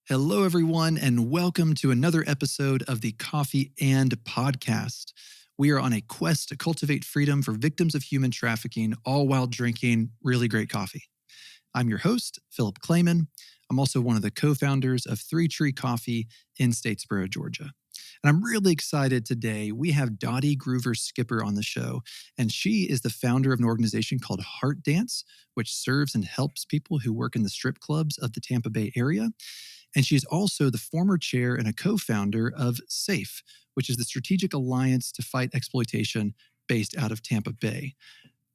Hello, everyone, and welcome to another episode of the Coffee and Podcast. We are on a quest to cultivate freedom for victims of human trafficking, all while drinking really great coffee. I'm your host, Philip Clayman. I'm also one of the co-founders of Three Tree Coffee in Statesboro, Georgia. And I'm really excited today. We have Dotti Groover Skipper on the show, and she is the founder of an organization called HeartDance, which serves and helps people who work in the strip clubs of the Tampa Bay area. And she's also the former chair and a co-founder of SAFE, which is the Strategic Alliance to Fight Exploitation based out of Tampa Bay.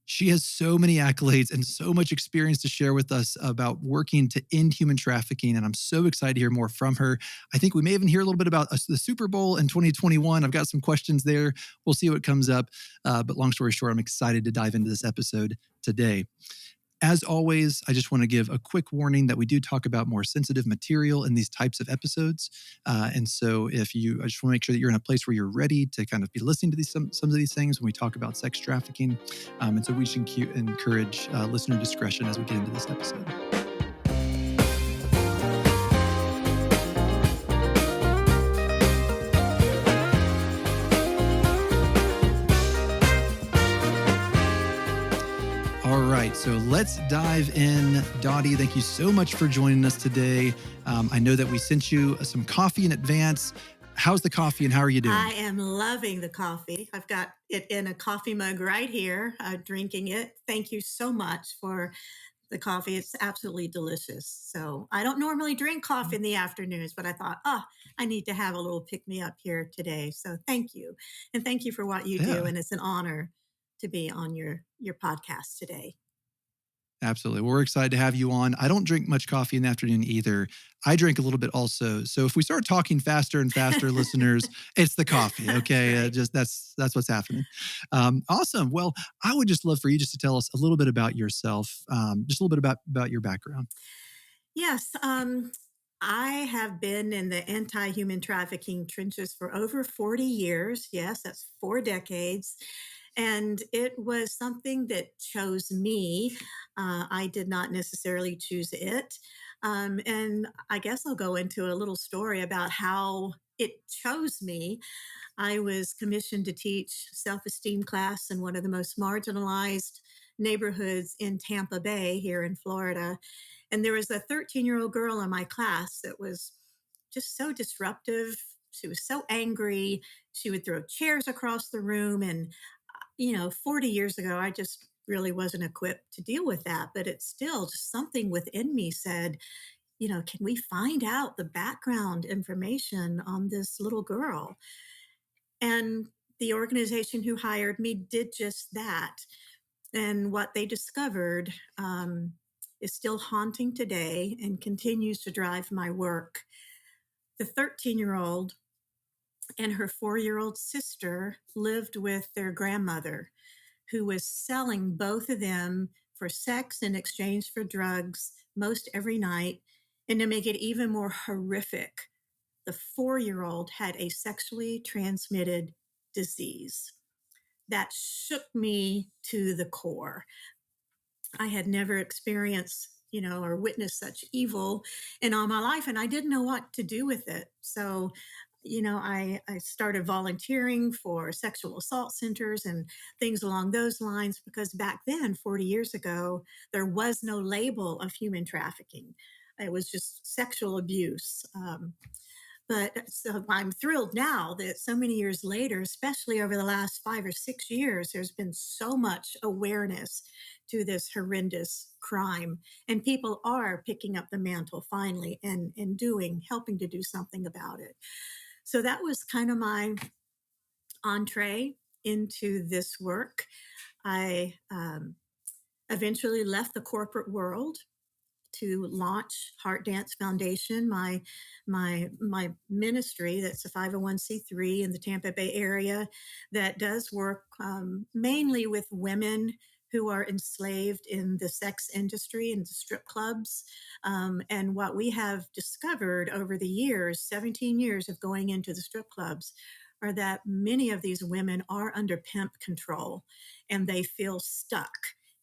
She has so many accolades and so much experience to share with us about working to end human trafficking. And I'm so excited to hear more from her. I think we may even hear a little bit about the Super Bowl in 2021. I've got some questions there. We'll see what comes up. But long story short, I'm excited to dive into this episode today. As always, I just want to give a quick warning that we do talk about more sensitive material in these types of episodes. And so I just want to make sure that you're in a place where you're ready to kind of be listening to some of these things when we talk about sex trafficking. And so we should encourage listener discretion as we get into this episode. All right, so let's dive in. Dotti, thank you so much for joining us today. I know that we sent you some coffee in advance. How's the coffee and how are you doing? I am loving the coffee. I've got it in a coffee mug right here, drinking it. Thank you so much for the coffee. It's absolutely delicious. So I don't normally drink coffee in the afternoons, but I thought, I need to have a little pick me up here today. So thank you. And thank you for what you do. Yeah. And it's an honor to be on your podcast today. Absolutely. We're excited to have you on. I don't drink much coffee in the afternoon either. I drink a little bit also. So if we start talking faster and faster, listeners, it's the coffee. Okay, Right. that's what's happening. Awesome. Well, I would just love for you just to tell us a little bit about yourself, just a little bit about your background. Yes. I have been in the anti-human trafficking trenches for over 40 years. Yes, that's 4 decades. And it was something that chose me. I did not necessarily choose it. And I guess I'll go into a little story about how it chose me. I was commissioned to teach self-esteem class in one of the most marginalized neighborhoods in Tampa Bay here in Florida. And there was a 13-year-old girl in my class that was just so disruptive. She was so angry. She would throw chairs across the room. And, 40 years ago, I just really wasn't equipped to deal with that. But it's still just something within me said, can we find out the background information on this little girl? And the organization who hired me did just that. And what they discovered is still haunting today and continues to drive my work. The 13-year-old and her 4-year-old sister lived with their grandmother, who was selling both of them for sex in exchange for drugs most every night. And to make it even more horrific, the 4-year-old had a sexually transmitted disease that shook me to the core. I had never experienced, or witnessed such evil in all my life, and I didn't know what to do with it. So, I started volunteering for sexual assault centers and things along those lines because back then, 40 years ago, there was no label of human trafficking. It was just sexual abuse. But so I'm thrilled now that so many years later, especially over the last 5 or 6 years, there's been so much awareness to this horrendous crime. And people are picking up the mantle finally and helping to do something about it. So that was kind of my entree into this work. I eventually left the corporate world to launch HeartDance Foundation, my ministry that's a 501c3 in the Tampa Bay area that does work mainly with women who are enslaved in the sex industry and the strip clubs. And what we have discovered over the years, 17 years of going into the strip clubs, are that many of these women are under pimp control and they feel stuck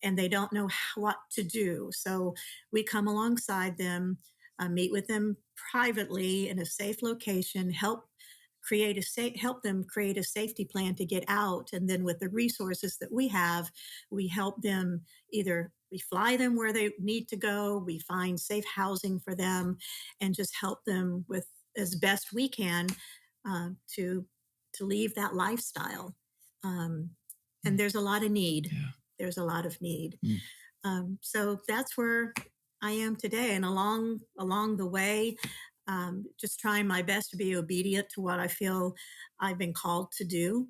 and they don't know what to do. So we come alongside them meet with them privately in a safe location, help them create a safety plan to get out. And then with the resources that we have, we help them, either we fly them where they need to go, we find safe housing for them, and just help them with as best we can to leave that lifestyle. Um, and Mm. there's a lot of need. Yeah. There's a lot of need. Mm. So that's where I am today. And along the way, just trying my best to be obedient to what I feel I've been called to do.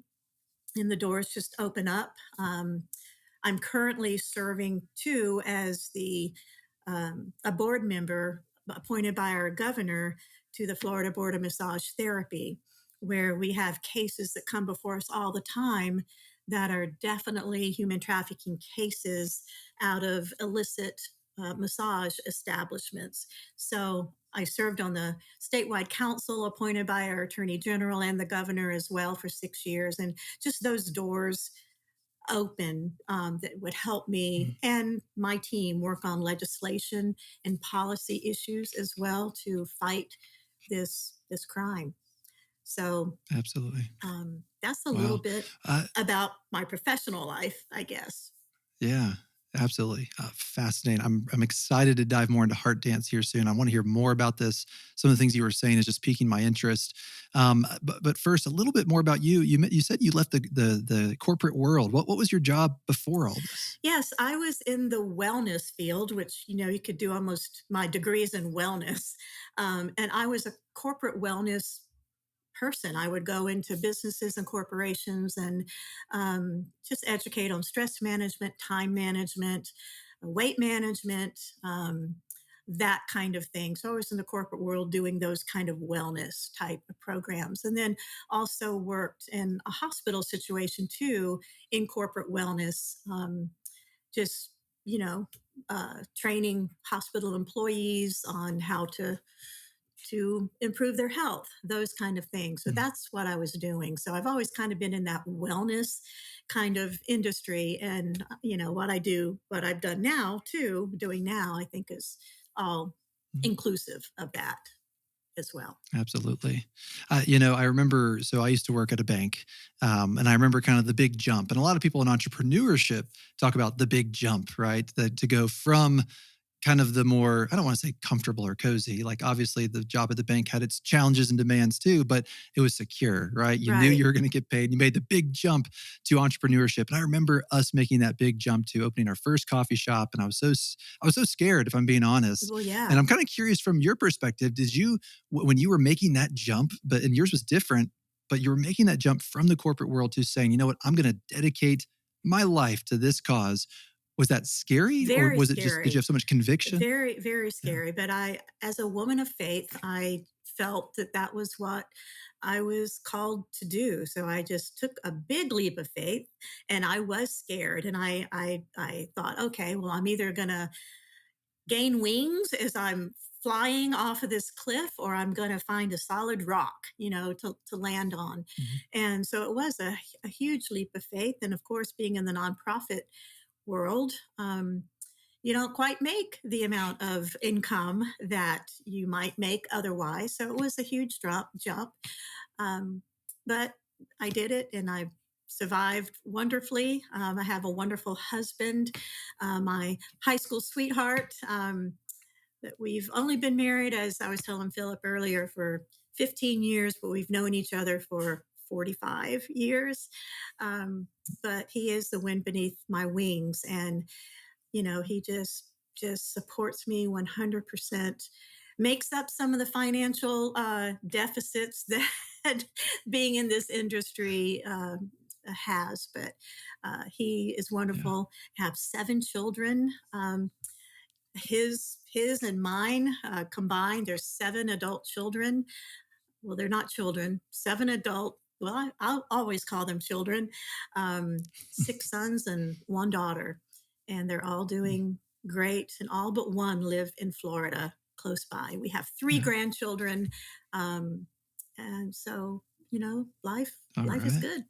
And the doors just open up. I'm currently serving too as the a board member appointed by our governor to the Florida Board of Massage Therapy, where we have cases that come before us all the time that are definitely human trafficking cases out of illicit massage establishments. So I served on the statewide council appointed by our attorney general and the governor as well for 6 years. And just those doors open that would help Mm. me and my team work on legislation and policy issues as well to fight this crime. So Absolutely. that's a little Wow. bit Uh, about my professional life, I guess. Yeah, absolutely. Fascinating. I'm excited to dive more into heart dance here soon. I want to hear more about this. Some of the things you were saying is just piquing my interest. But first, a little bit more about you. You said you left the corporate world. What was your job before all this? Yes, I was in the wellness field, which you could do almost my degrees in wellness, and I was a corporate wellness person. I would go into businesses and corporations and just educate on stress management, time management, weight management, that kind of thing. So I was in the corporate world doing those kind of wellness type of programs. And then also worked in a hospital situation too in corporate wellness, just, you know, training hospital employees on how to improve their health, those kind of things. So Mm. that's what I was doing. So I've always kind of been in that wellness kind of industry. And, what I've done now too, doing now, I think is all Mm. inclusive of that as well. Absolutely. I remember, so I used to work at a bank, and I remember kind of the big jump. And a lot of people in entrepreneurship talk about the big jump, right? That to go from kind of the more, I don't want to say comfortable or cozy. Like obviously the job at the bank had its challenges and demands too, but it was secure, right? You knew Right. you were going to get paid. You made the big jump to entrepreneurship. And I remember us making that big jump to opening our first coffee shop. And I was so scared, if I'm being honest. Well, And yeah. I'm kind of curious from your perspective, when you were making that jump, and yours was different, but you were making that jump from the corporate world to saying, you know what, I'm going to dedicate my life to this cause. Was that scary, or Very was it just, did you scary. have so much conviction? Very, very Yeah. scary. But as a woman of faith, I felt that that was what I was called to do. So I just took a big leap of faith, and I was scared. And I thought, okay, well, I'm either going to gain wings as I'm flying off of this cliff, or I'm going to find a solid rock, to land on. Mhm. And so it was a huge leap of faith. And of course, being in the nonprofit world, you don't quite make the amount of income that you might make otherwise. So it was a huge jump. Um, but I did it, and I survived wonderfully. I have a wonderful husband, my high school sweetheart, that we've only been married, as I was telling Philip earlier, for 15 years, but we've known each other for 45 years. Um, but he is the wind beneath my wings. And he just supports me 100%, makes up some of the financial deficits that being in this industry has. But he is Yeah. wonderful. Have 7 children. His and mine combined, there's 7 adult children. Well, they're not children, 7 adult. Well, I'll always call them children. 6 sons and 1 daughter, and they're all Mm. doing great. And all but one live in Florida, close by. We have three Yeah. grandchildren, um, and so All life is right. good.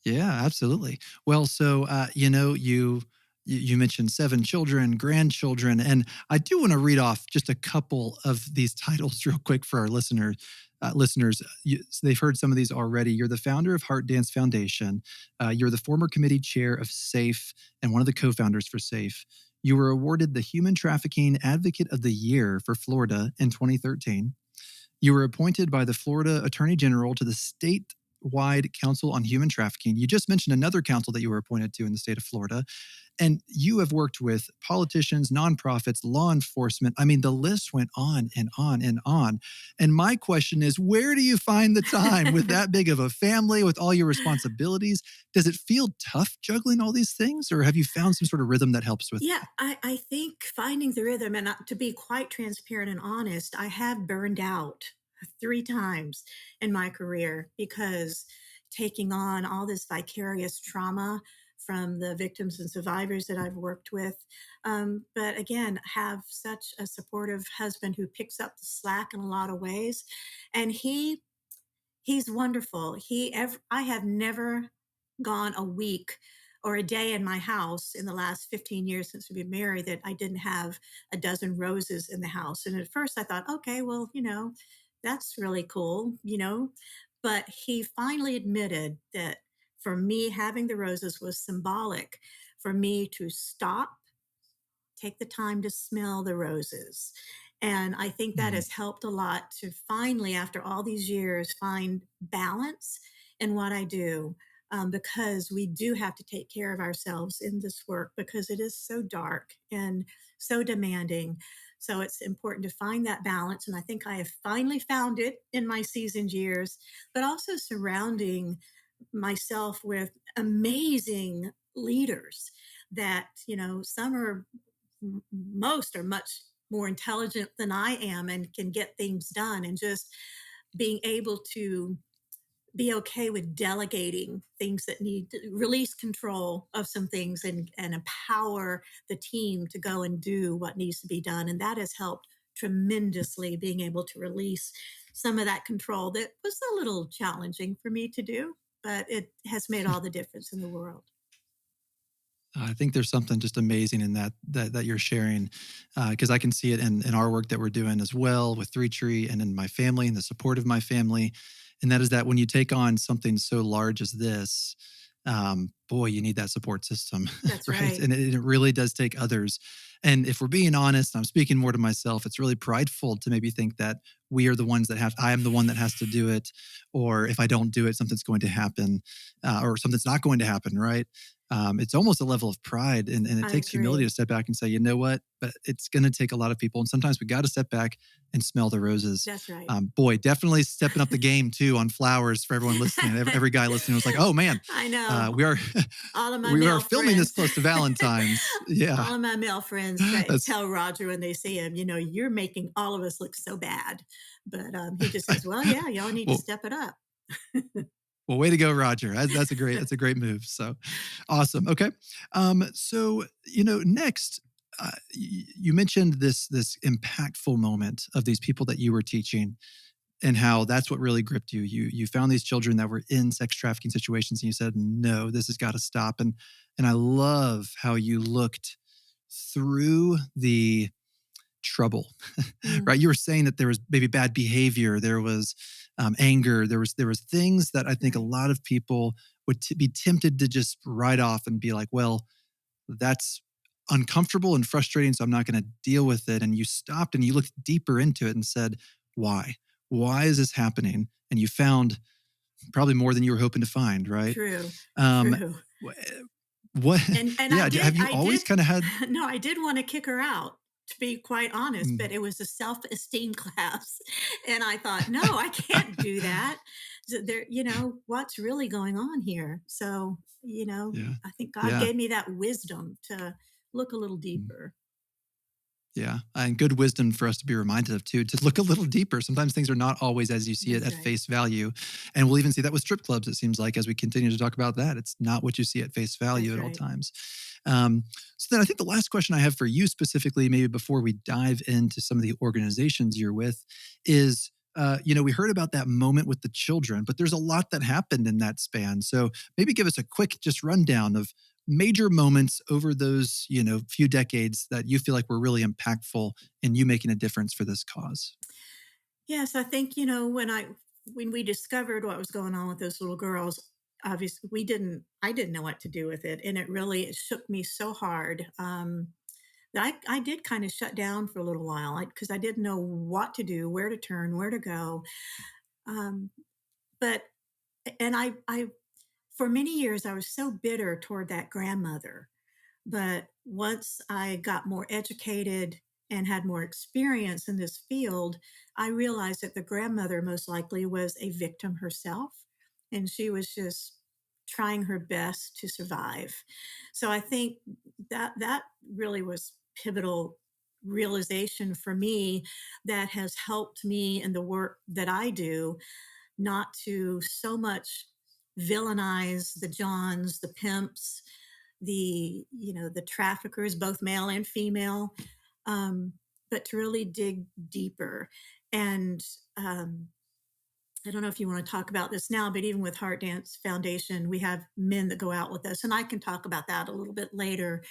Yeah, absolutely. Well, so you You mentioned 7 children, grandchildren, and I do want to read off just a couple of these titles real quick for our listeners. So they've heard some of these already. You're the founder of HeartDance Foundation. You're the former committee chair of SAFE and one of the co-founders for SAFE. You were awarded the Human Trafficking Advocate of the Year for Florida in 2013. You were appointed by the Florida Attorney General to the statewide Council on Human Trafficking. You just mentioned another council that you were appointed to in the state of Florida. And you have worked with politicians, nonprofits, law enforcement. I mean, the list went on and on and on. And my question is, where do you find the time with that big of a family, with all your responsibilities? Does it feel tough juggling all these things, or have you found some sort of rhythm that helps with Yeah, that? I think finding the rhythm, and to be quite transparent and honest, I have burned out 3 times in my career because taking on all this vicarious trauma from the victims and survivors that I've worked with. But again, have such a supportive husband who picks up the slack in a lot of ways. And he's wonderful. I have never gone a week or a day in my house in the last 15 years since we've been married that I didn't have a dozen roses in the house. And at first I thought, okay, well, that's really cool, But he finally admitted that for me, having the roses was symbolic for me to stop, take the time to smell the roses. And I think that Mm, has helped a lot to finally, after all these years, find balance in what I do. Because we do have to take care of ourselves in this work because it is so dark and so demanding. So it's important to find that balance. And I think I have finally found it in my seasoned years, but also surrounding myself with amazing leaders that, some are most are much more intelligent than I am and can get things done, and just being able to be okay with delegating things that need to release control of some things and empower the team to go and do what needs to be done. And that has helped tremendously, being able to release some of that control that was a little challenging for me to do, but it has made all the difference in the world. I think there's something just amazing in that you're sharing, because I can see it in our work that we're doing as well with Three Tree and in my family and the support of my family. And that is that when you take on something so large as this, boy, you need that support system, That's right? right. And it really does take others. And if we're being honest, I'm speaking more to myself, it's really prideful to maybe think that we are the ones that I am the one that has to do it. Or if I don't do it, something's going to happen, or something's not going to happen, right? It's almost a level of pride, and it I takes humility agree. to step back and say, you know what? But it's going to take a lot of people, and sometimes we got to step back and smell the roses. That's right. Boy, definitely stepping up the game too on flowers for everyone listening. Every guy listening was like, "Oh man, I know. we are All of my we are male filming this friends, close to Valentine's." Yeah, all of my male friends that's tell Roger when they see him, you're making all of us look so bad. But he just says, well, yeah, y'all need to well. step it up. Well, way to go, Roger. That's a great move. So awesome. Okay. So next, you mentioned this impactful moment of these people that you were teaching, and how that's what really gripped you. You found these children that were in sex trafficking situations, and you said, "No, this has got to stop." And I love how you looked through the trouble, Mm, right? You were saying that there was maybe bad behavior, there was anger, there was things that I think a right. lot of people would be tempted to just write off and be like, well, that's uncomfortable and frustrating, so I'm not going to deal with it. And you stopped and you looked deeper into it and said, why? Why is this happening? And you found probably more than you were hoping to find, right? True. Um, True. wh- what? And Yeah. Have you I always did kind of had? no, I did wanna kick her out, to be quite honest, but Mm, it was a self-esteem class, and I thought, "No, I can't do that." What's really going on here? So, yeah. I think God Yeah. gave me that wisdom to look a little Mm. deeper. Yeah, and good wisdom for us to be reminded of too, to look a little deeper. Sometimes things are not always as you see it That's at right. face value. And we'll even see that with strip clubs, it seems like, as we continue to talk about that. It's not what you see at face value That's at all right. times. So then I think the last question I have for you specifically, maybe before we dive into some of the organizations you're with, is we heard about that moment with the children, but there's a lot that happened in that span. So maybe give us a quick just rundown of major moments over those, few decades that you feel like were really impactful in you making a difference for this cause? Yes, I think, when we discovered what was going on with those little girls, obviously I didn't know what to do with it. And it shook me so hard. That I did kind of shut down for a little while because I didn't know what to do, where to turn, where to go. Um, but and for many years I was so bitter toward that grandmother. But once I got more educated and had more experience in this field, I realized that the grandmother most likely was a victim herself. And she was just trying her best to survive. So I think that really was pivotal realization for me that has helped me in the work that I do not to so much villainize the Johns, the pimps, the traffickers, both male and female, um, but to really dig deeper. And I don't know if you want to talk about this now, but even with HeartDance Foundation, we have men that go out with us, and I can talk about that a little bit later.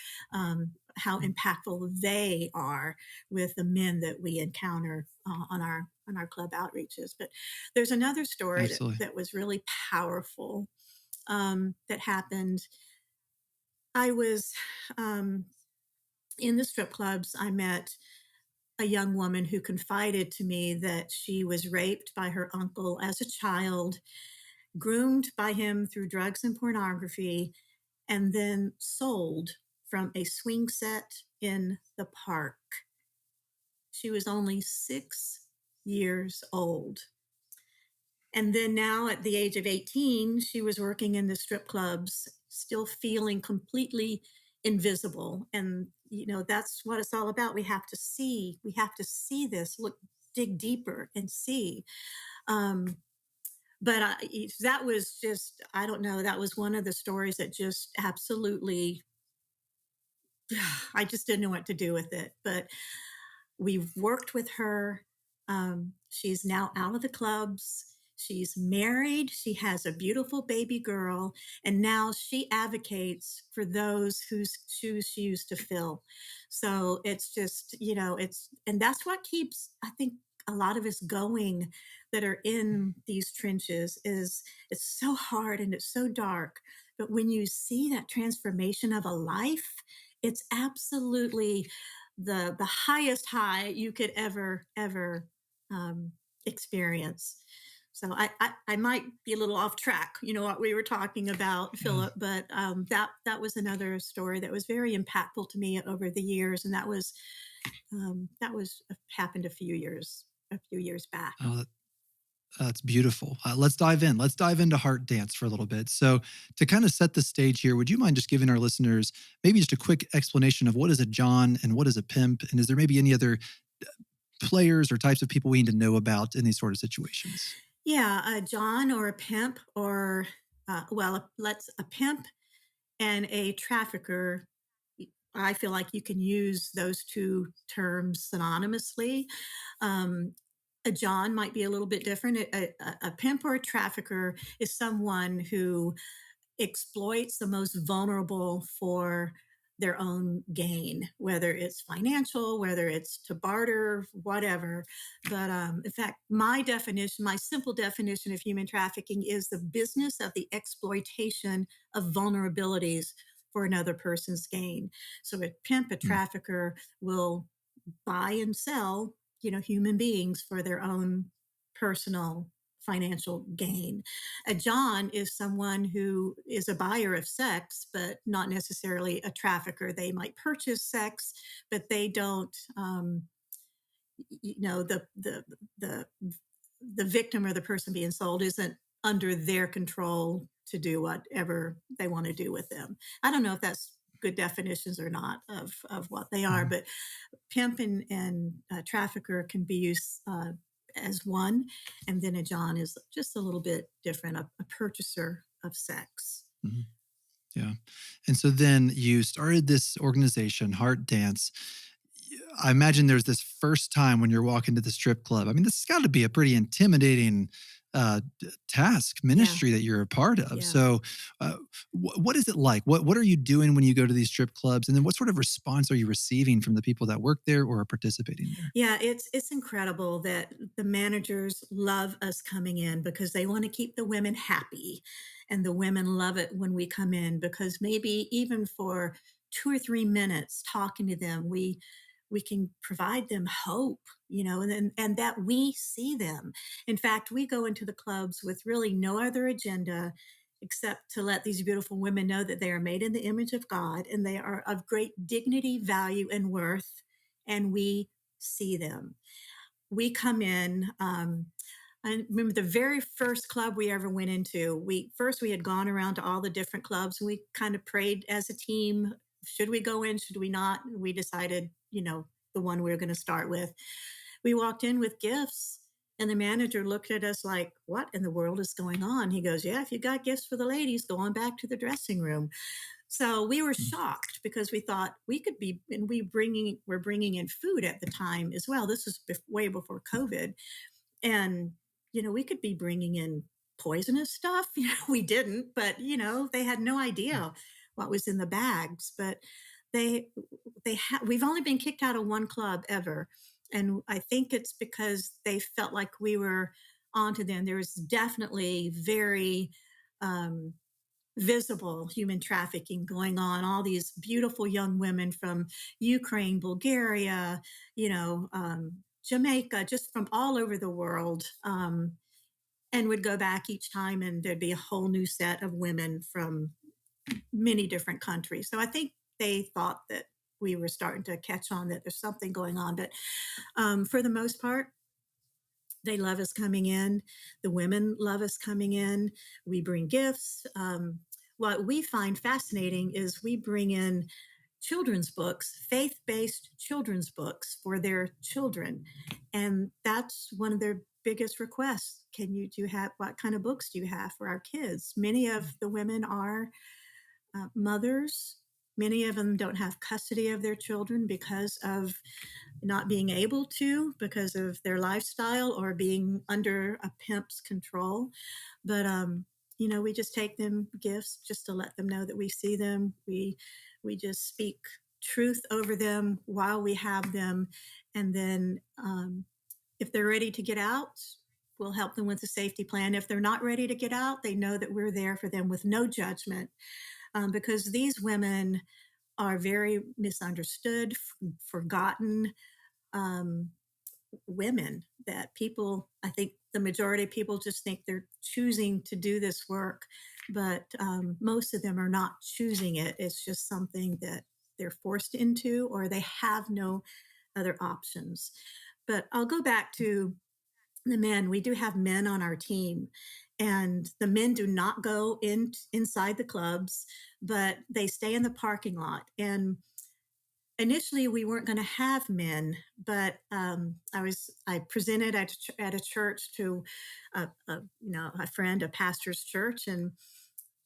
How impactful they are with the men that we encounter on our club outreaches. But there's another story Absolutely. that was really powerful that happened. I was um, in the strip clubs. I met a young woman who confided to me that she was raped by her uncle as a child, groomed by him through drugs and pornography, and then sold from a swing set in the park. She was only 6 years old. And then now at the age of 18, she was working in the strip clubs, still feeling completely invisible. And, that's what it's all about. We have to see this, look, dig deeper and see. Um, but that was just, I don't know, that was one of the stories that just absolutely, I just didn't know what to do with it. But we've worked with her. She's now out of the clubs. She's married. She has a beautiful baby girl. And now she advocates for those whose shoes she used to fill. So it's just, and that's what keeps, I think, a lot of us going that are in these trenches is it's so hard and it's so dark. But when you see that transformation of a life, it's absolutely the highest high you could ever um, experience. So I might be a little off track, what we were talking about, Yeah. Philip, but that was another story that was very impactful to me over the years, and that was happened a few years back. Oh, that's beautiful. Let's dive in. Let's dive into Heart Dance for a little bit. So, to kind of set the stage here, would you mind just giving our listeners maybe just a quick explanation of what is a John and what is a pimp? And is there maybe any other players or types of people we need to know about in these sort of situations? Yeah, a John or a pimp, or well, let's a pimp and a trafficker. I feel like you can use those two terms synonymously. Um, a John might be a little bit different. A pimp or a trafficker is someone who exploits the most vulnerable for their own gain, whether it's financial, whether it's to barter, whatever. But in fact, my simple definition of human trafficking is the business of the exploitation of vulnerabilities for another person's gain. So a pimp, a Mm, trafficker will buy and sell, human beings for their own personal financial gain. A John is someone who is a buyer of sex, but not necessarily a trafficker. They might purchase sex, but they don't, the the victim or the person being sold isn't under their control to do whatever they want to do with them. I don't know if that's good definitions or not of what they are, mhm. but pimp and trafficker can be used as one, and then a John is just a little bit different, a purchaser of sex. Mhm. Yeah. And so then you started this organization, Heart Dance. I imagine there's this first time when you're walking to the strip club. I mean, this has got to be a pretty intimidating task Yeah. ministry that you're a part of. Yeah. So, uh, what is it like? What are you doing when you go to these strip clubs? And then what sort of response are you receiving from the people that work there or are participating there? Yeah, it's incredible that the managers love us coming in because they want to keep the women happy. And the women love it when we come in because maybe even for 2 or 3 minutes talking to them, we can provide them hope, and that we see them. In fact, we go into the clubs with really no other agenda except to let these beautiful women know that they are made in the image of God and they are of great dignity, value, and worth. And we see them. We come in. I remember the very first club we ever went into. We had gone around to all the different clubs. And we kind of prayed as a team: should we go in? Should we not? And we decided, the one we were going to start with. We walked in with gifts. And the manager looked at us like, what in the world is going on? He goes, yeah, if you got gifts for the ladies, go on back to the dressing room. So we were Mm. shocked because we thought we could be, and we're bringing in food at the time as well. This was way before COVID, and we could be bringing in poisonous stuff. We didn't, but they had no idea what was in the bags. But they we've only been kicked out of one club ever, and I think it's because they felt like we were onto them. There was definitely very um, visible human trafficking going on. All these beautiful young women from Ukraine, Bulgaria, Jamaica, just from all over the world, and would go back each time, and there'd be a whole new set of women from many different countries. So I think they thought that we were starting to catch on that there's something going on. But for the most part, they love us coming in. The women love us coming in. We bring gifts. What we find fascinating is we bring in children's books, faith based children's books for their children. And that's one of their biggest requests. Do you have, what kind of books do you have for our kids? Many of the women are mothers. Many of them don't have custody of their children because of not being able to, because of their lifestyle or being under a pimp's control. But we just take them gifts just to let them know that we see them. We just speak truth over them while we have them, and then if they're ready to get out, we'll help them with a safety plan. If they're not ready to get out, they know that we're there for them with no judgment, because these women are very misunderstood, forgotten, um, women that people, I think the majority of people just think they're choosing to do this work, but most of them are not choosing it. It's just something that they're forced into, or they have no other options. But I'll go back to the men. We do have men on our team, and the men do not go inside the clubs, but they stay in the parking lot. And initially we weren't going to have men, but I presented at a church to a friend, a pastor's church, and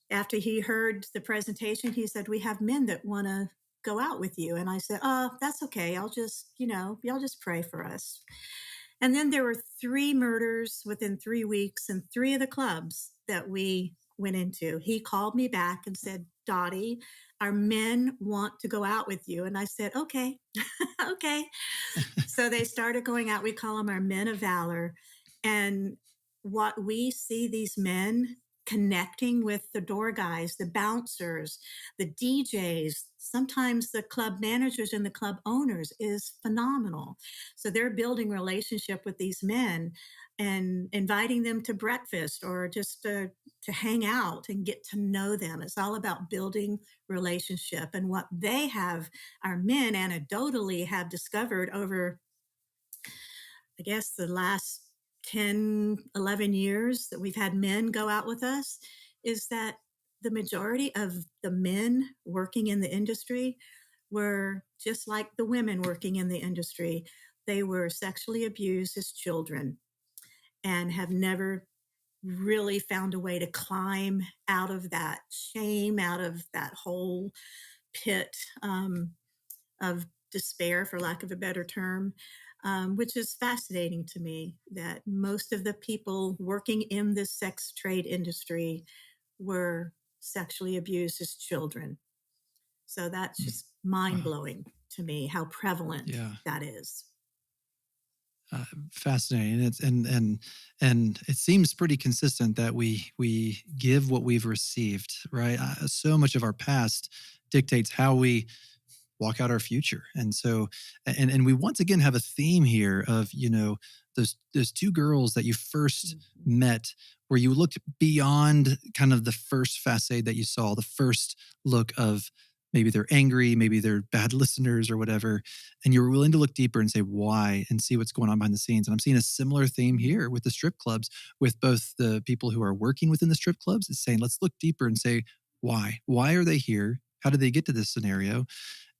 after he heard the presentation, he said, we have men that want to go out with you. And I said, oh, that's okay, I'll just, y'all just pray for us. And then there were 3 murders within 3 weeks in 3 of the clubs that we went into. He called me back and said, Dottie, our men want to go out with you. And I said, okay, okay. So they started going out. We call them our men of valor. And what we see these men connecting with the door guys, the bouncers, the DJs, sometimes the club managers and the club owners is phenomenal. So they're building relationship with these men and inviting them to breakfast or just to hang out and get to know them. It's all about building relationship. And what they have, our men anecdotally have discovered over, I guess, the last 10, 11 years that we've had men go out with us, is that the majority of the men working in the industry were just like the women working in the industry. They were sexually abused as children and have never really found a way to climb out of that shame, out of that whole pit of despair, for lack of a better term. which is fascinating to me that most of the people working in the sex trade industry were sexually abused as children. So that's Mm. just mind Wow. blowing to me how prevalent Yeah. that is. Fascinating. And it seems pretty consistent that we give what we've received, right? So much of our past dictates how we walk out our future. And so, and we once again have a theme here of, those two girls that you first Mhm. met, where you looked beyond kind of the first facade that you saw, the first look of maybe they're angry, maybe they're bad listeners or whatever. And you were willing to look deeper and say why and see what's going on behind the scenes. And I'm seeing a similar theme Mhm. here with the strip clubs, with both the people who are working within the strip clubs. It's saying, let's look deeper and say, why? Why are they here? How did they get to this scenario?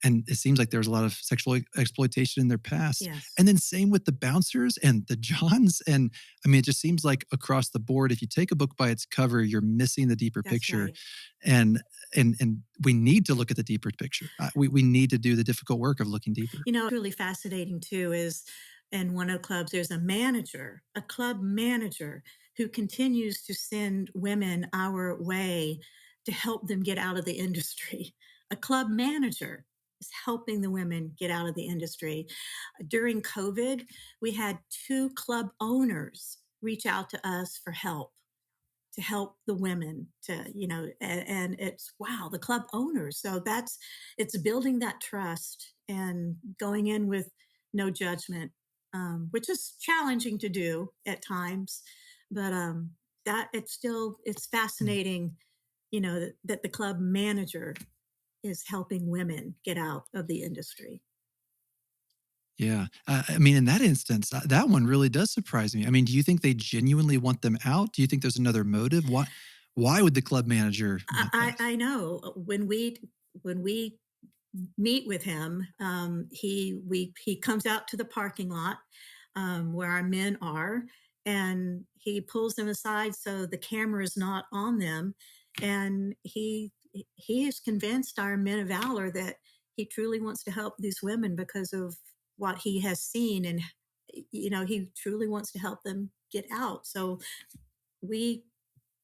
And it seems like there's a lot of sexual exploitation in their past. Yes, And then same with the bouncers and the Johns. And I mean, it just seems like across the board, if you take a book by its cover, you're missing the deeper that's picture. right. And and we need to look at the deeper picture. We need to do the difficult work of looking deeper. Really fascinating too is in one of the clubs, there's a manager, a club manager who continues to send women our way to help them get out of the industry. A club manager is helping the women get out of the industry. During COVID, we had two club owners reach out to us for help to help the women to and it's wow, the club owners, so that's it's building that trust and going in with no judgment, which is challenging to do at times, but that it's Mm. fascinating, that the club manager is helping women get out of the industry. Yeah. I mean, in that instance, that one really does surprise me. I mean, do you think they genuinely want them out? Do you think there's another motive? Why would the club manager want that? I know when we meet with him. He comes out to the parking lot where our men are, and he pulls them aside so the camera is not on them. And he is convinced our men of valor that he truly wants to help these women because of what he has seen, and he truly wants to help them get out. So we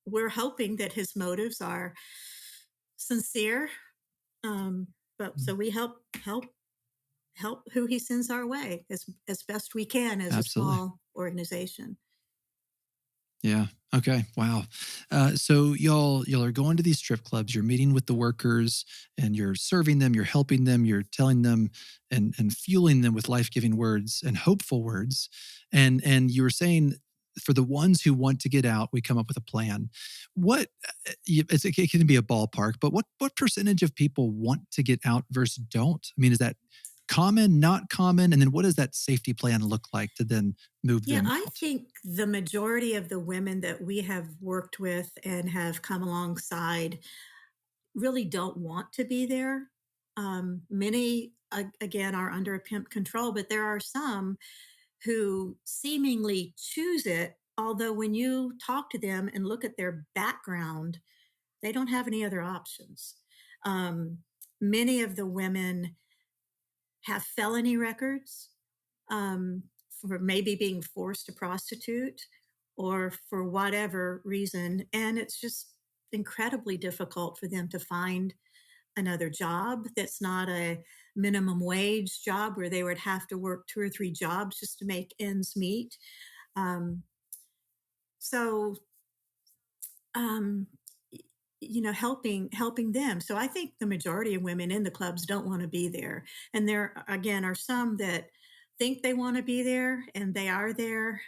we're hoping that his motives are sincere, but Mm. so we help who he sends our way as best we can as a Absolutely. small organization. Yeah. Okay. Wow. So y'all are going to these strip clubs. You're meeting with the workers, and you're serving them. You're helping them. You're telling them and fueling them with life giving words and hopeful words. And you were saying, for the ones who want to get out, we come up with a plan. What it can be a ballpark, but what percentage of people want to get out versus don't? I mean, is that common, not common? And then what does that safety plan look like to then move Yeah, them I out? think the majority of the women that we have worked with and have come alongside really don't want to be there. Many, again, are under a pimp control, but there are some who seemingly choose it. Although, when you talk to them and look at their background, they don't have any other options. Um, Many of the women have felony records, for maybe being forced to prostitute or for whatever reason. And it's just incredibly difficult for them to find another job that's not a minimum wage job where they would have to work two or three jobs just to make ends meet. Um, so um, helping them. So I think the majority of women in the clubs don't want to be there, and there again are some that think they want to be there and they are there.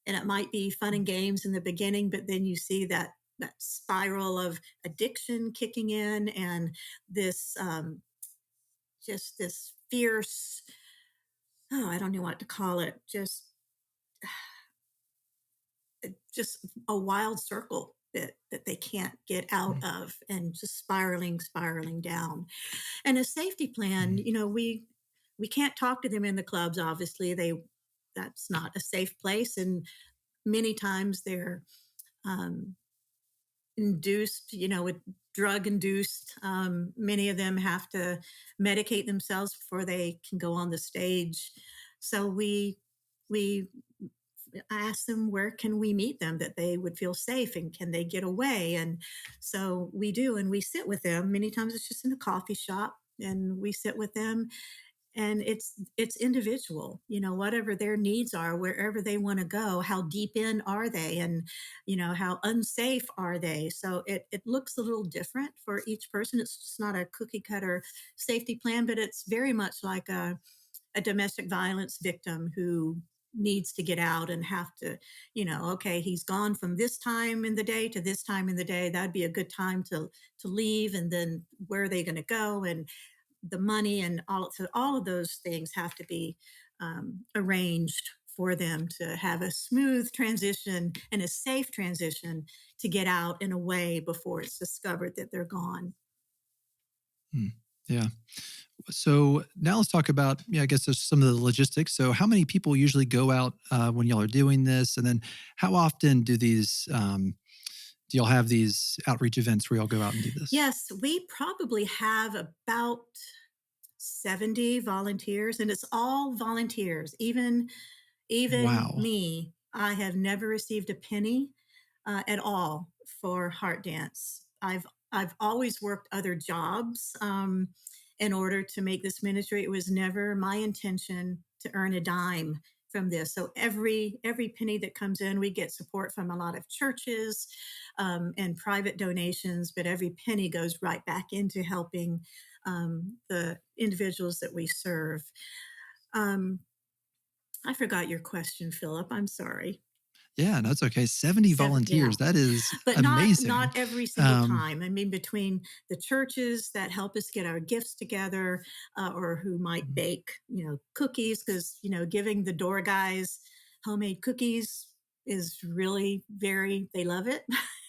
And it might be fun and games in the beginning, but then you see that spiral of addiction kicking in, and this just this fierce, oh, I don't know what to call it, just a wild circle that they can't get out Mm. of, and just spiraling down. And a safety plan, Mhm. we can't talk to them in the clubs, obviously. That's not a safe place, and many times they're um, induced, with drug induced. Many of them have to medicate themselves before they can go on the stage. So we ask them where can we meet them that they would feel safe and can they get away. And so we do, and we sit with them. Many times it's just in a coffee shop, and we sit with them, and it's individual, whatever their needs are, wherever they want to go, how deep in are they, and how unsafe are they. So it looks a little different for each person. It's just not a cookie cutter safety plan, but it's very much like a domestic violence victim who needs to get out and have to, okay, he's gone from this time in the day to this time in the day. That'd be a good time to leave. And then where are they going to go? And the money and all of those things have to be arranged for them to have a smooth transition and a safe transition to get out in a way before it's discovered that they're gone. Hmm. Yeah. So now let's talk about, I guess there's some of the logistics. So how many people usually go out when y'all are doing this? And then how often do y'all have these outreach events where y'all go out and do this? Yes, we probably have about 70 volunteers, and it's all volunteers. Even Wow. me, I have never received a penny at all for Heart Dance. I've always worked other jobs in order to make this ministry. It was never my intention to earn a dime from this. So every penny that comes in, we get support from a lot of churches and private donations, but every penny goes right back into helping the individuals that we serve. Um, I forgot your question, Philip. I'm sorry. Yeah, no, it's okay. 70 Yeah, volunteers. That is but not amazing. every single Um, time. I mean, between the churches that help us get our gifts together, or who might bake, cookies, because giving the door guys homemade cookies is really very. They love it,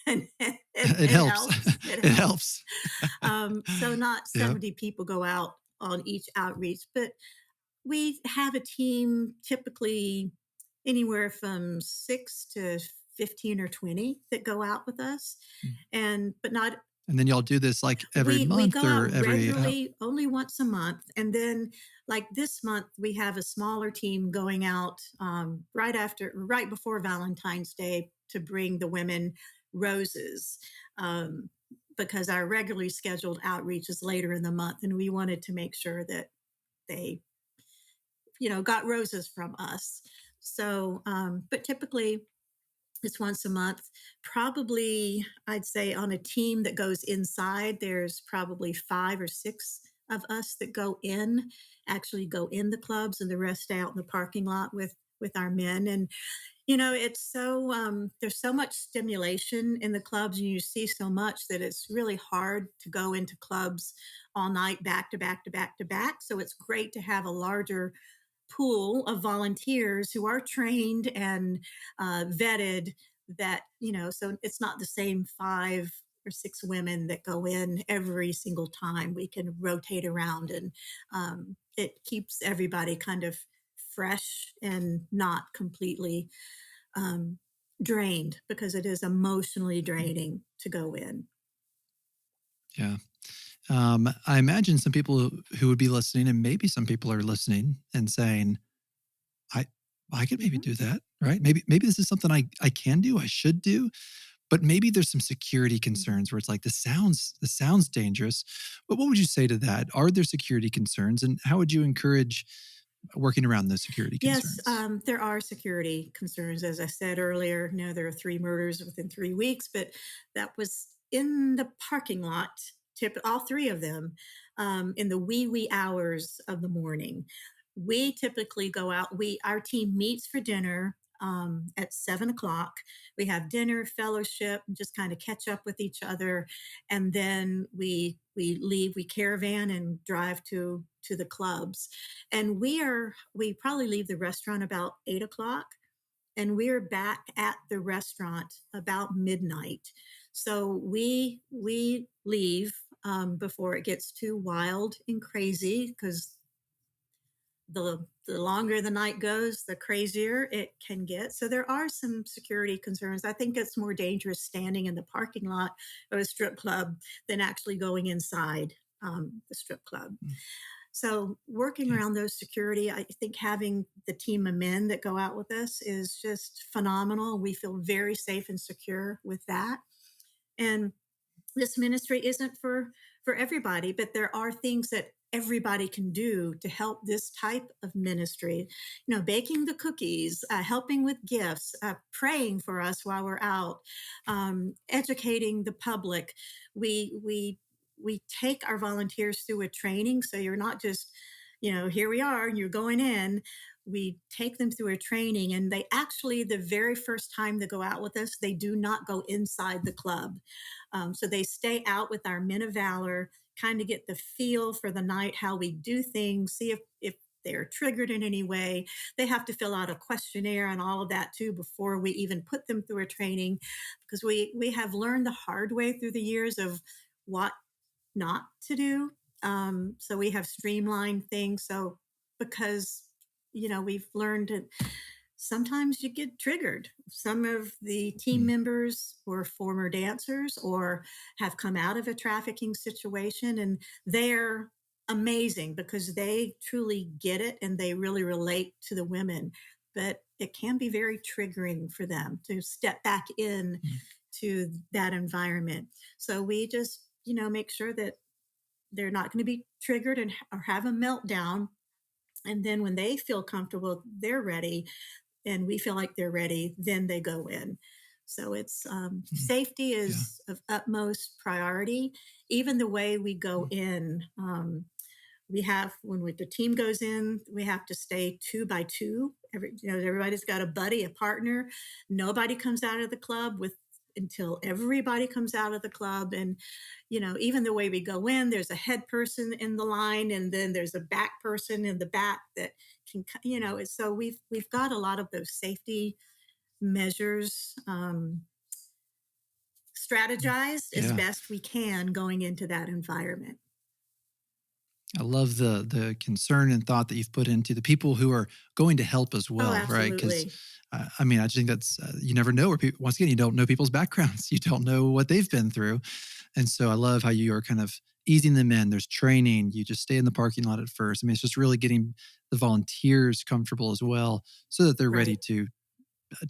and it it helps. helps. It It helps. helps. So not Yeah. 70 people go out on each outreach, but we have a team typically anywhere from 6 to 15 or 20 that go out with us. And but not And then y'all do this like every we month go or out every regularly only once a month, and then like this month we have a smaller team going out right before Valentine's Day to bring the women roses, um, because our regularly scheduled outreach is later in the month, and we wanted to make sure that they got roses from us. So, but typically it's once a month. Probably, I'd say on a team that goes inside, there's probably 5 or 6 of us that actually go in the clubs, and the rest stay out in the parking lot with our men. And it's so there's so much stimulation in the clubs, and you see so much that it's really hard to go into clubs all night back to back to back to back. So it's great to have a larger pool of volunteers who are trained and vetted, that so it's not the same 5 or 6 women that go in every single time. We can rotate around, and it keeps everybody kind of fresh and not completely um, drained, because it is emotionally draining to go in. yeah. I imagine some people who would be listening, and maybe some people are listening and saying, I I could maybe Mhm. do that, right? Maybe this is something I can do, I should do, but maybe there's some security Mhm. concerns where it's like this sounds dangerous. But what would you say to that? Are there security concerns, and how would you encourage working around those security Yes, concerns? there are security concerns. As I said earlier, there are 3 murders within 3 weeks, but that was in the parking lot. All 3 of them in the wee hours of the morning. We typically go out. Our team meets for dinner at 7 o'clock. We have dinner, fellowship, just kind of catch up with each other, and then we leave. We caravan and drive to the clubs, and we probably leave the restaurant about 8 o'clock, and we're back at the restaurant about midnight. So we leave before it gets too wild and crazy, because the longer the night goes, the crazier it can get. So there are some security concerns. I think it's more dangerous standing in the parking lot of a strip club than actually going inside the strip club. So working Yeah. around those security, I think having the team of men that go out with us is just phenomenal. We feel very safe and secure with that. And this ministry isn't for everybody, but there are things that everybody can do to help this type of ministry. Baking the cookies, helping with gifts, praying for us while we're out, educating the public. We we we take our volunteers through a training, so you're not just, here we are and you're going in. We take them through a training, and they actually, the very first time they go out with us, they do not go inside the club. So they stay out with our men of valor, kind of get the feel for the night, how we do things, see if they're triggered in any way. They have to fill out a questionnaire and all of that too before we even put them through a training, because we have learned the hard way through the years of what not to do. So we have streamlined things. So because we've learned that sometimes you get triggered. Some of the team Mm, members were former dancers or have come out of a trafficking situation, and they're amazing because they truly get it and they really relate to the women. But it can be very triggering for them to step back in mm, to that environment. So we just, make sure that they're not going to be triggered and or have a meltdown. And then when they feel comfortable, they're ready, and we feel like they're ready, then they go in. So it's mm. safety Yeah. is of utmost priority. Even the way we go Mm, in, we have the team goes in, we have to stay two by two. Everybody's got a buddy, a partner. Nobody comes out of the club with until everybody comes out of the club. And even the way we go in, there's a head person in the line, and then there's a back person in the back that can, so we've got a lot of those safety measures mm. strategized as Yeah. best we can going into that environment. I love the concern and thought that you've put into the people who are going to help as Oh, well, right? Because absolutely. I mean, I just think that's you never know where people. Once again, you don't know people's backgrounds, you don't know what they've been through, and so I love how you are kind of easing them in. There's training. You just stay in the parking lot at first. I mean, it's just really getting the volunteers comfortable as well, so that they're ready Right. to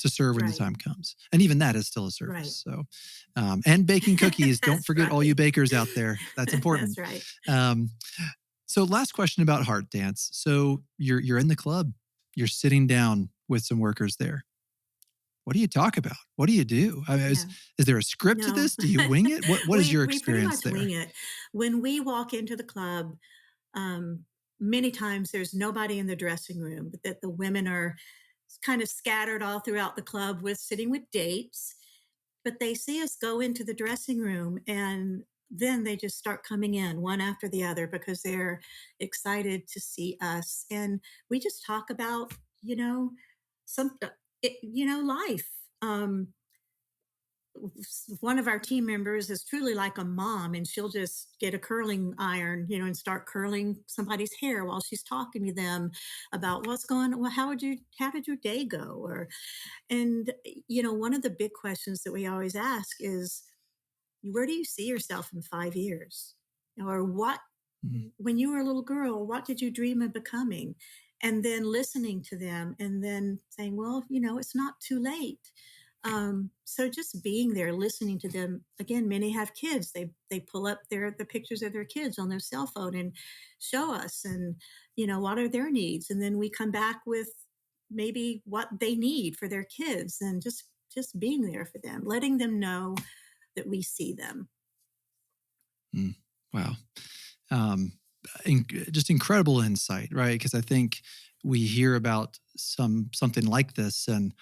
serve when the Right. time comes. And even that is still a Right. service. So, and baking cookies. Don't That's forget all you right. bakers out there. That's That's important. right. Um, so last question about Heart Dance. So you're in the club, you're sitting down with some workers there. What do you talk about? What do you do? I mean, Yeah. is there a script to No. this? Do you wing it? What is your We pretty experience much there? wing it. When we walk into the club, um, many times there's nobody in the dressing room, but that the women are kind of scattered all throughout the club with sitting with dates. But they see us go into the dressing room, and then they just start coming in one after the other because they're excited to see us. And we just talk about, some, life. One of our team members is truly like a mom, and she'll just get a curling iron, and start curling somebody's hair while she's talking to them about what's going on. Well, how did your day go? Or, and, one of the big questions that we always ask is, where do you see yourself in 5 years? Or what, Mm, when you were a little girl, what did you dream of becoming? And then listening to them and then saying, well, it's not too late. So just being there, listening to them. Again, many have kids. They pull up the pictures of their kids on their cell phone and show us, and what are their needs, and then we come back with maybe what they need for their kids, and just being there for them, letting them know that we see them. mm. Wow. Um, just incredible insight, right? Because I think we hear about something like this, and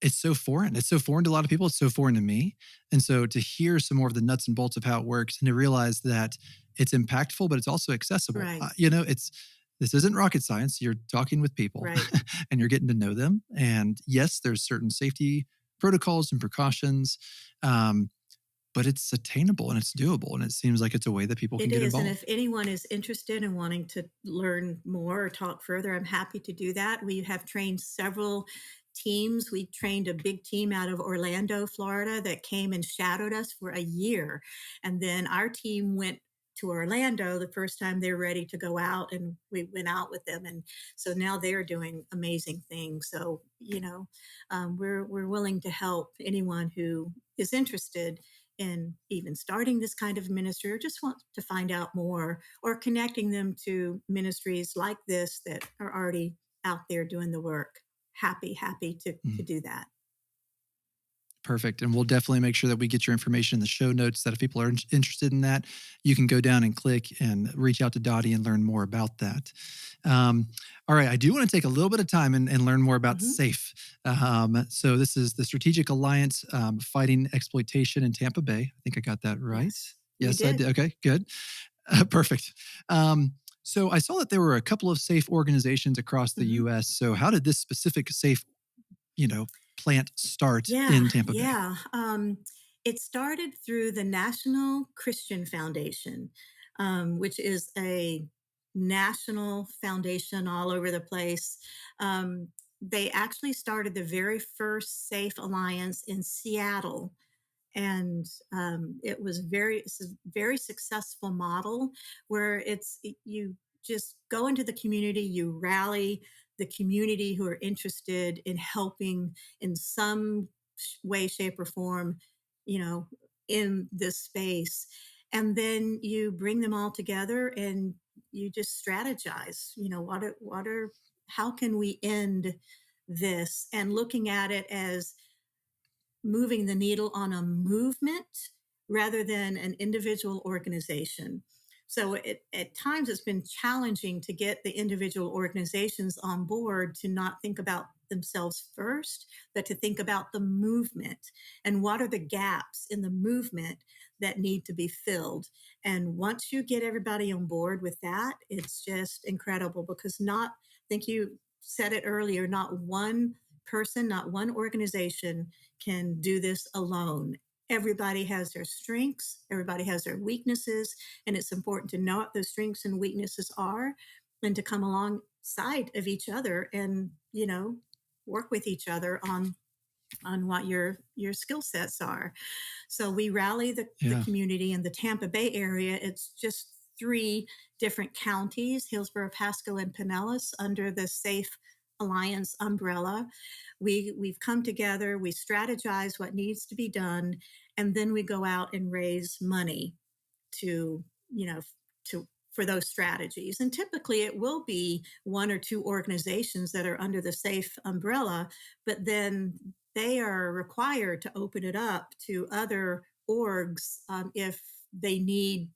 it's so foreign. It's so foreign to a lot of people. It's so foreign to me. And so to hear some more of the nuts and bolts of how it works and to realize that it's impactful, but it's also accessible. Right, It's this isn't rocket science. You're talking with people right. and you're getting to know them. And yes, there's certain safety protocols and precautions, um, but it's attainable and it's doable. And it seems like it's a way that people can It get is. And involved. if anyone is interested in wanting to learn more or talk further, I'm happy to do that. We have trained several teams. We trained a big team out of Orlando, Florida, that came and shadowed us for a year. And then our team went to Orlando the first time they're ready to go out, and we went out with them, and so now they're doing amazing things. So we're willing to help anyone who is interested in even starting this kind of ministry or just want to find out more, or connecting them to ministries like this that are already out there doing the work. Happy to Mm. do that. Perfect. And we'll definitely make sure that we get your information in the show notes, that if people are interested in that, you can go down and click and reach out to Dottie and learn more about that. All right. I do want to take a little bit of time and learn more about Mhm. SAFE. So this is the Strategic Alliance Fighting Exploitation in Tampa Bay. I think I got that right. Yes, you Yes, I did. did. Okay, good. Perfect. So I saw that there were a couple of SAFE organizations across the Mhm. U.S. So how did this specific SAFE, you know, plant start Yeah, in Tampa Bay? yeah. It started through the National Christian Foundation, which is a national foundation all over the place. They actually started the very first Safe Alliance in Seattle, and it's a very successful model where you just go into the community, you rally the community who are interested in helping in some way, shape, or form, you know, in this space, and then you bring them all together and you just strategize, what are how can we end this, and looking at it as moving the needle on a movement rather than an individual organization. So at times it's been challenging to get the individual organizations on board to not think about themselves first, but to think about the movement and what are the gaps in the movement that need to be filled. And once you get everybody on board with that, it's just incredible because I think you said it earlier, not one person, not one organization can do this alone. Everybody has their strengths, everybody has their weaknesses, and it's important to know what those strengths and weaknesses are and to come alongside of each other and, work with each other on what your skill sets are. So we rally the Yeah. community in the Tampa Bay area. It's just three different counties, Hillsborough, Pasco, and Pinellas, under the Safe Alliance umbrella. We've come together, we strategize what needs to be done, and then we go out and raise money to, you know, to for those strategies. And typically it will be one or two organizations that are under the Safe umbrella, but then they are required to open it up to other orgs, if they need,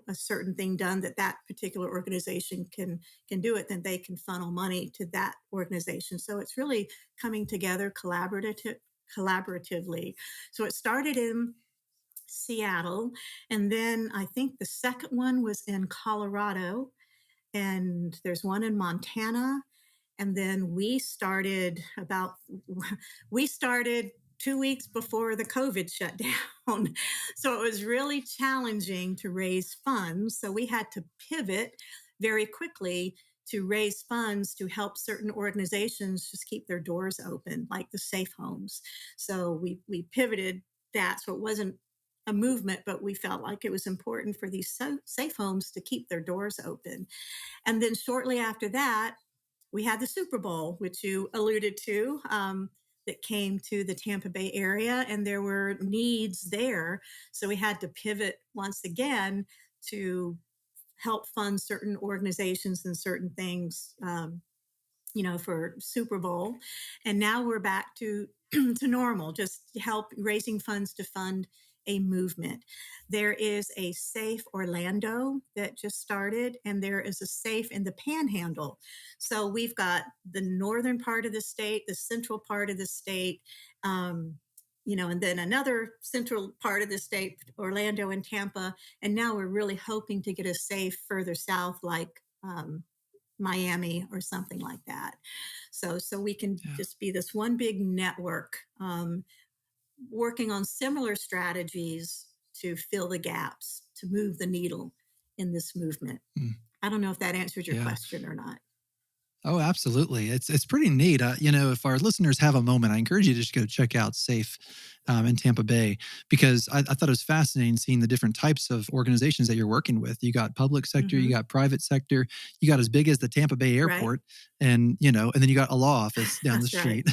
a certain thing done that particular organization can do it, then they can funnel money to that organization. So it's really coming together collaboratively. So it started in Seattle. And then I think the second one was in Colorado, and there's one in Montana. And then we started 2 weeks before the COVID shut down. So it was really challenging to raise funds. So we had to pivot very quickly to raise funds to help certain organizations just keep their doors open, like the safe homes. So we pivoted that. So it wasn't a movement, but we felt like it was important for these safe homes to keep their doors open. And then shortly after that, we had the Super Bowl, which you alluded to, that came to the Tampa Bay area, and there were needs there. So we had to pivot once again to help fund certain organizations and certain things, for Super Bowl. And now we're back to to normal, just help raising funds to fund a movement. There is a Safe Orlando that just started, and there is a Safe in the Panhandle. So we've got the northern part of the state, the central part of the state, and then another central part of the state, Orlando and Tampa. And now we're really hoping to get a Safe further south, like Miami or something like that. So we can Yeah. just be this one big network, working on similar strategies to fill the gaps, to move the needle in this movement. Mm. I don't know if that answered your Yeah. question or not. Oh, absolutely. It's pretty neat. If our listeners have a moment, I encourage you to just go check out Safe. in Tampa Bay, because I thought it was fascinating seeing the different types of organizations that you're working with. You got public sector, you Hmm. got private sector, you got as big as the Tampa Bay Right. airport, and and then you got a law office down the That's right. street.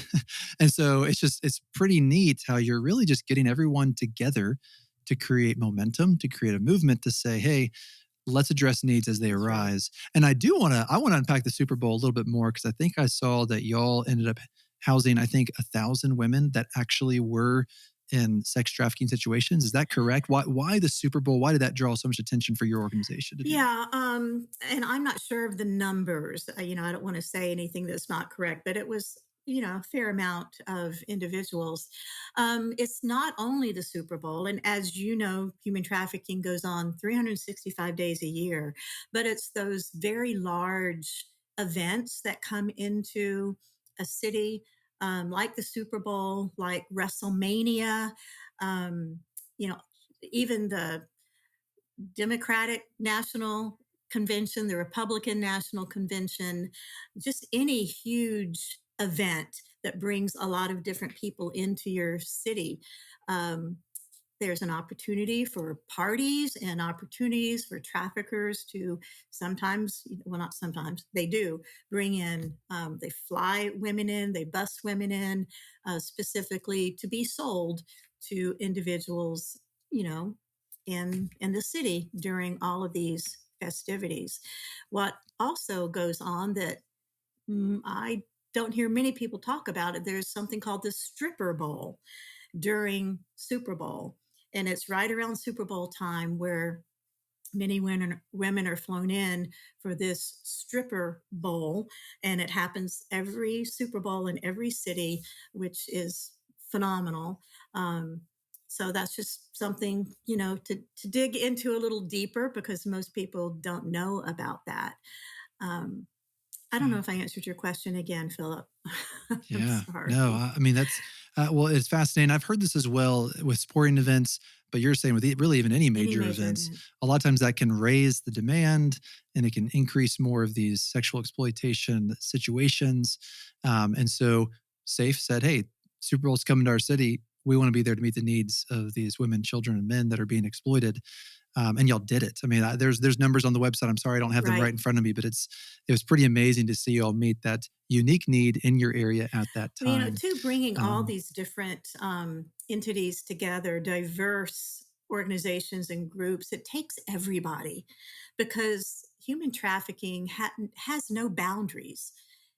And so it's pretty neat how you're really just getting everyone together to create momentum, to create a movement to say, hey, let's address needs as they That's right. arise. And I want to unpack the Super Bowl a little bit more, because I think I saw that y'all ended up housing, I think, 1,000 women that actually were in sex trafficking situations. Is that correct? Why the Super Bowl? Why did that draw so much attention for your organization to do that? Yeah, and I'm not sure of the numbers. I don't want to say anything that's not correct, but it was, a fair amount of individuals. It's not only the Super Bowl, and as you know, human trafficking goes on 365 days a year, but it's those very large events that come into a city, like the Super Bowl, like WrestleMania, um, you know, even the Democratic National Convention, the Republican National Convention, just any huge event that brings a lot of different people into your city. Um, there's an opportunity for parties and opportunities for traffickers to sometimes, well, not sometimes, they do bring in, they fly women in, they bus women in, specifically to be sold to individuals, you know, in the city during all of these festivities. What also goes on that I don't hear many people talk about it, there's something called the stripper bowl during Super Bowl. And it's right around Super Bowl time where many women are flown in for this stripper bowl. And it happens every Super Bowl in every city, which is phenomenal. Um, so that's just something, to dig into a little deeper because most people don't know about that. Um, I don't know Yeah. if I answered your question again, Philip. I'm Yeah. No, sorry. I mean, that's, well, it's fascinating. I've heard this as well with sporting events, but you're saying with really even any Any major major events, event. a lot of times that can raise the demand and it can increase more of these sexual exploitation situations. And so SAFE said, hey, Super Bowl's coming to our city. We want to be there to meet the needs of these women, children, and men that are being exploited. And y'all did it. I mean, there's numbers on the website. I'm sorry I don't have them right Right. in front of me, but it was pretty amazing to see y'all meet that unique need in your area at that Well, time. too, bringing all Um, these different entities together, diverse organizations and groups, it takes everybody because human trafficking has no boundaries.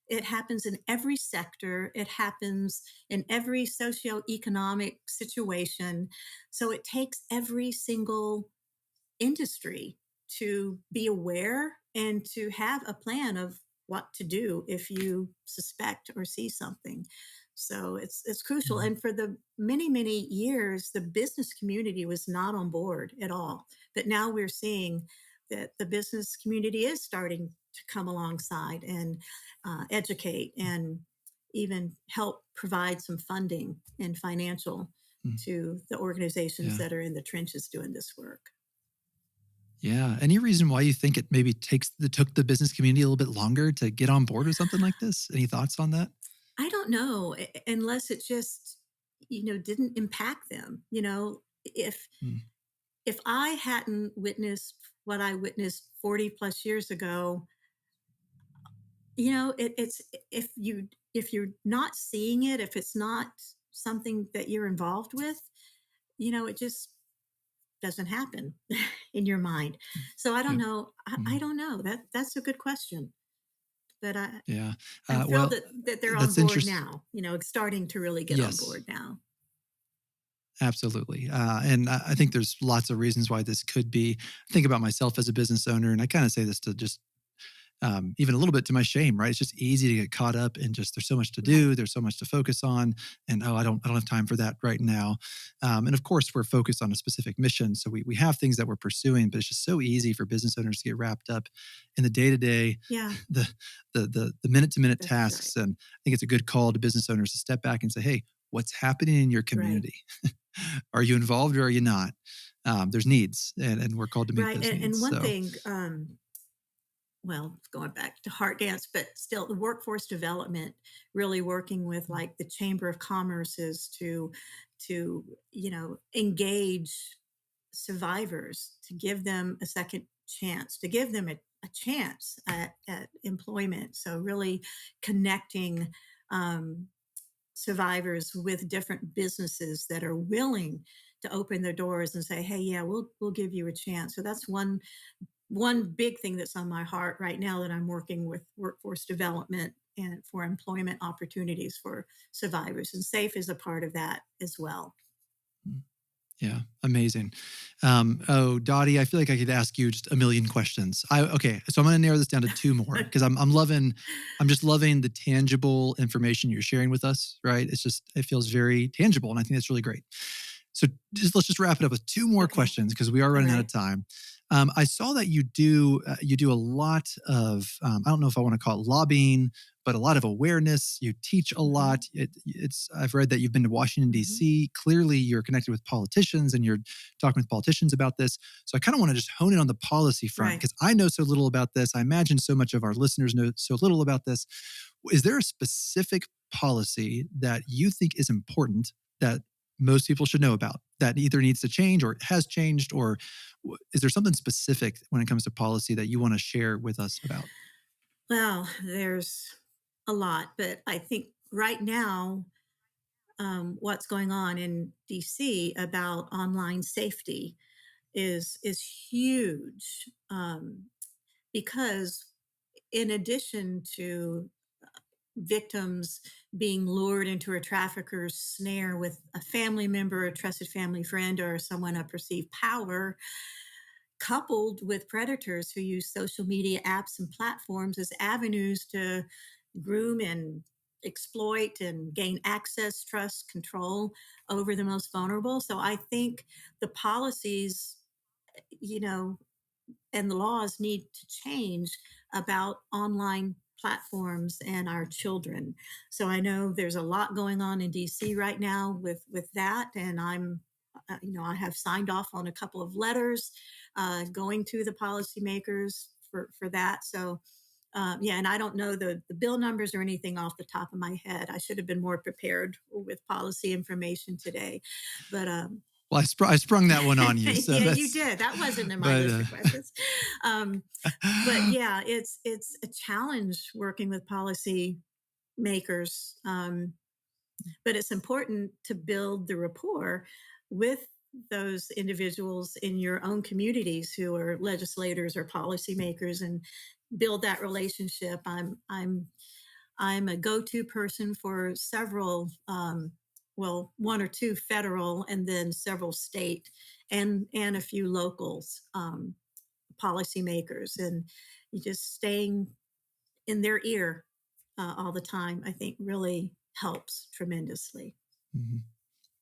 It happens in every sector, it happens in every socioeconomic situation. So it takes every single industry to be aware and to have a plan of what to do if you suspect or see something. So it's crucial. mhm, And for the many years, the business community was not on board at all. But now we're seeing that the business community is starting to come alongside and educate and even help provide some funding and financial mhm, to the organizations yeah. that are in the trenches doing this work. Yeah. Any reason why you think it maybe took the business community a little bit longer to get on board with something like this? Any thoughts on that? I don't know, unless it just, didn't impact them. Mm, If I hadn't witnessed what I witnessed 40 plus years ago, it's if you're not seeing it, if it's not something that you're involved with, it just doesn't happen in your mind. mm, So I don't yep. know. I Mhm, don't know. That's a good question. But yeah. I'm thrilled Well, that they're on that's board interesting. now. Starting to really get on Yes. board now. Absolutely. And I think there's lots of reasons why this could be. Think about myself as a business owner, and I kind of say this to just even a little bit to my shame, right? It's just easy to get caught up in just there's so much to Right. do, there's so much to focus on, and oh, I don't have time for that right now. And of course, we're focused on a specific mission, so we have things that we're pursuing, but it's just so easy for business owners to get wrapped up in the day to day, Yeah. the minute to minute That's right. tasks. And I think it's a good call to business owners to step back and say, hey, what's happening in your Right. community? Are you involved or are you not? There's needs, and we're called to meet Right. those And needs. one So, thing, well, going back to HeartDance, but still the workforce development, really working with like the Chamber of Commerce's to engage survivors, to give them a second chance, to give them a chance at employment. So really connecting um, survivors with different businesses that are willing to open their doors and say, hey, yeah, we'll give you a chance. So that's one big thing that's on my heart right now, that I'm working with workforce development and for employment opportunities for survivors, and SAFE is a part of that as well. Yeah, amazing. Oh, Dottie, I feel like I could ask you just a million questions. Okay, so I'm going to narrow this down to two more because I'm just loving the tangible information you're sharing with us. Right? It feels very tangible, and I think that's really great. So let's just wrap it up with two more Okay. questions because we are All running out of right. time. I saw that you do a lot of I don't know if I want to call it lobbying, but a lot of awareness. You teach a lot. Hmm. I've read that you've been to Washington Hmm. D.C. Clearly, you're connected with politicians and you're talking with politicians about this. So I kind of want to just hone in on the policy front Right. because I know so little about this. I imagine so much of our listeners know so little about this. Is there a specific policy that you think is important that most people should know about that either needs to change or has changed, or is there something specific when it comes to policy that you want to share with us about? Well, there's a lot, but I think right now, what's going on in DC about online safety is huge, because in addition to victims being lured into a trafficker's snare with a family member, a trusted family friend, or someone of perceived power, coupled with predators who use social media apps and platforms as avenues to groom and exploit and gain access, trust, control over the most vulnerable. So I think the policies, you know, and the laws need to change about online platforms and our children. So I know there's a lot going on in DC right now with that, and I have signed off on a couple of letters going to the policymakers for that. So yeah, and I don't know the bill numbers or anything off the top of my head. I should have been more prepared with policy information today, but Well, I sprung that one on you, so yeah, you that's. did. That wasn't in my But list of questions. Um, but yeah, it's a challenge working with policy makers. But it's important to build the rapport with those individuals in your own communities who are legislators or policymakers, and build that relationship. I'm a go-to person for several, well, one or two federal, and then several state and a few locals, policymakers, and you just staying in their ear all the time, I think really helps tremendously. Mhm.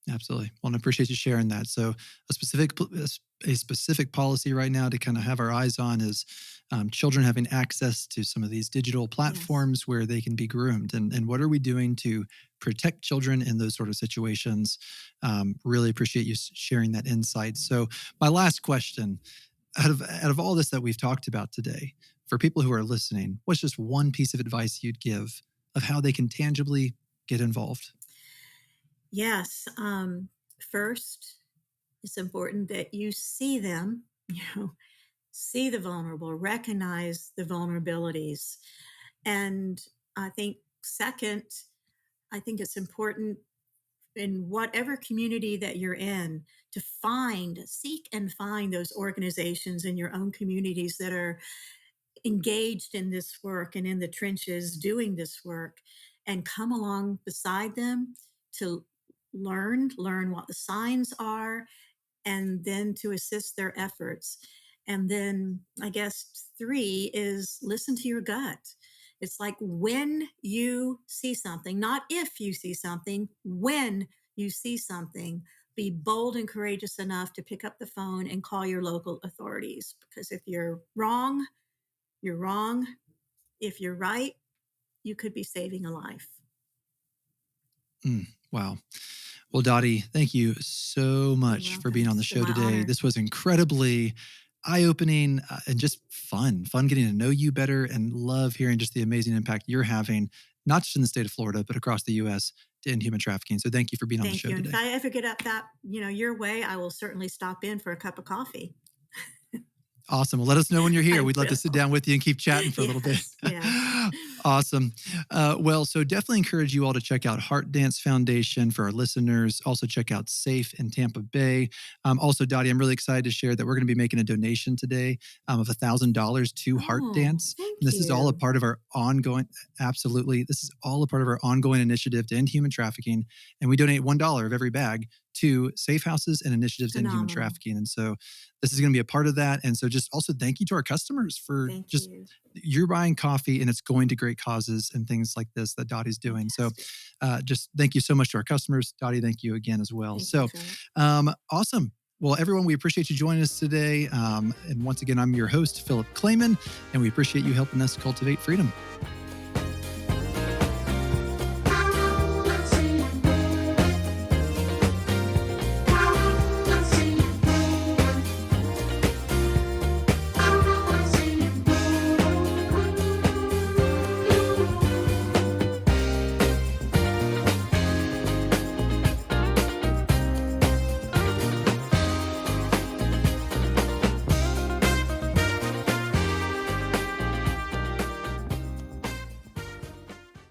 Absolutely. Well, and I appreciate you sharing that. So, a specific policy right now to kind of have our eyes on is children having access to some of these digital Yes. platforms where they can be groomed. And what are we doing to protect children in those sort of situations? Really appreciate you sharing that insight. So, my last question, out of all this that we've talked about today, for people who are listening, what's just one piece of advice you'd give of how they can tangibly get involved? Yes. First, it's important that you see them, see the vulnerable, recognize the vulnerabilities. And I think, second, I think it's important in whatever community that you're in to seek and find those organizations in your own communities that are engaged in this work and in the trenches doing this work, and come along beside them to learn what the signs are, and then to assist their efforts. And then I guess three is listen to your gut. It's like when you see something, not if you see something, when you see something, be bold and courageous enough to pick up the phone and call your local authorities. Because if you're wrong, you're wrong. If you're right, you could be saving a life. Wow. Well, Dottie, thank you so You're much for being welcome. on the It's been show my today. honor. This was incredibly eye-opening and just fun getting to know you better, and love hearing just the amazing impact you're having, not just in the state of Florida, but across the U.S. to end human trafficking. So thank you for being on the Thank show you. And if today. I ever get up that, your way, I will certainly stop in for a cup of coffee. Awesome. Well, let us know when you're here. I We'd love to sit will. down with you and keep chatting for a little bit. Yes, yes. Awesome. Well, so definitely encourage you all to check out HeartDance Foundation for our listeners. Also, check out Safe in Tampa Bay. Also, Dottie, I'm really excited to share that we're going to be making a donation today of $1,000 to Oh, HeartDance. And thank this is all a you. part of our ongoing, absolutely, this is all a part of our ongoing initiative to end human trafficking. And we donate $1 of every bag to safe houses and initiatives to end human Phenomenal. trafficking. And so this is going to be a part of that. And so just also thank you to our customers for Thank just, you. you're buying coffee and it's going to great causes and things like this that Dottie's doing. So Fantastic. just thank you so much to our customers. Dottie, thank you again as well. Thank you, So Philip. awesome. Well, everyone, we appreciate you joining us today. And once again, I'm your host, Philip Clayman, and we appreciate you helping us cultivate freedom.